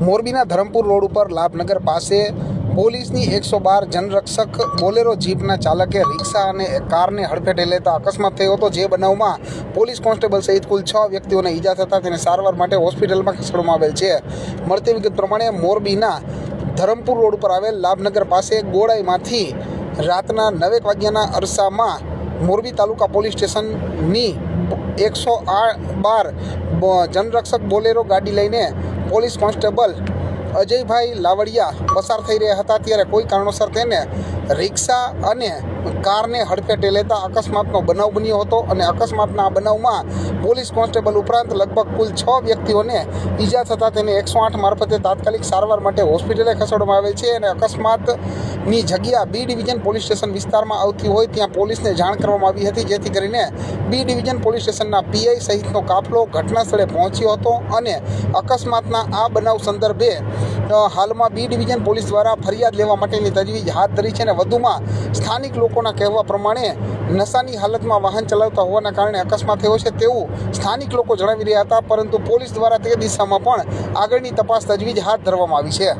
મોરબીના ધરમપુર રોડ ઉપર લાભનગર પાસે પોલીસની 112 જનરક્ષક બોલેરો જીપના ચાલકે રિક્ષા અને કારને હડફેટે લેતા અકસ્માત થયો હતો। જે બનાવમાં પોલીસ કોન્સ્ટેબલ સહિત કુલ 6 વ્યક્તિઓને ઈજા થતાં તેને સારવાર માટે હોસ્પિટલમાં ખસેડવામાં આવેલ છે। મળતી વિગત પ્રમાણે મોરબીના ધરમપુર રોડ ઉપર આવેલ લાભનગર પાસે ગોળાઈમાંથી રાતના 9 વાગ્યાના અરસામાં મોરબી તાલુકા પોલીસ સ્ટેશનની 112 જનરક્ષક બોલેરો ગાડી લઈને પોલીસ કોન્સ્ટેબલ અજયભાઈ લાવડિયા પસાર થઈ રહ્યા હતા। ત્યારે કોઈ કારણોસર તેને રિક્ષા અને કારને હડફેટે લેતા અકસ્માતનો બનાવ બન્યો હતો અને અકસ્માતના આ બનાવમાં પોલીસ કોન્સ્ટેબલ ઉપરાંત લગભગ કુલ 6 વ્યક્તિઓને ઈજા થતાં તેને 108 મારફતે તાત્કાલિક સારવાર માટે હોસ્પિટલે ખસેડવામાં આવેલ છે અને અકસ્માતની જગ્યા બી ડિવિઝન પોલીસ સ્ટેશન વિસ્તારમાં આવતી હોય ત્યાં પોલીસને જાણ કરવામાં આવી હતી, જેથી કરીને બી ડિવિઝન પોલીસ સ્ટેશનના પીઆઈ સહિતનો કાફલો ઘટના સ્થળે પહોંચ્યો હતો અને અકસ્માતના આ બનાવ સંદર્ભે હાલમાં બી ડિવિઝન પોલીસ દ્વારા ફરિયાદ લેવા માટેની તજવીજ હાથ ધરી છે અને વધુમાં સ્થાનિક લોકોના કહેવા પ્રમાણે નશાની હાલતમાં વાહન ચલાવતા હોવાના કારણે અકસ્માત થયો છે તેવું સ્થાનિક લોકો જણાવી રહ્યા હતા, પરંતુ પોલીસ દ્વારા તે દિશામાં પણ આગળની તપાસ તજવીજ હાથ ધરવામાં આવી છે।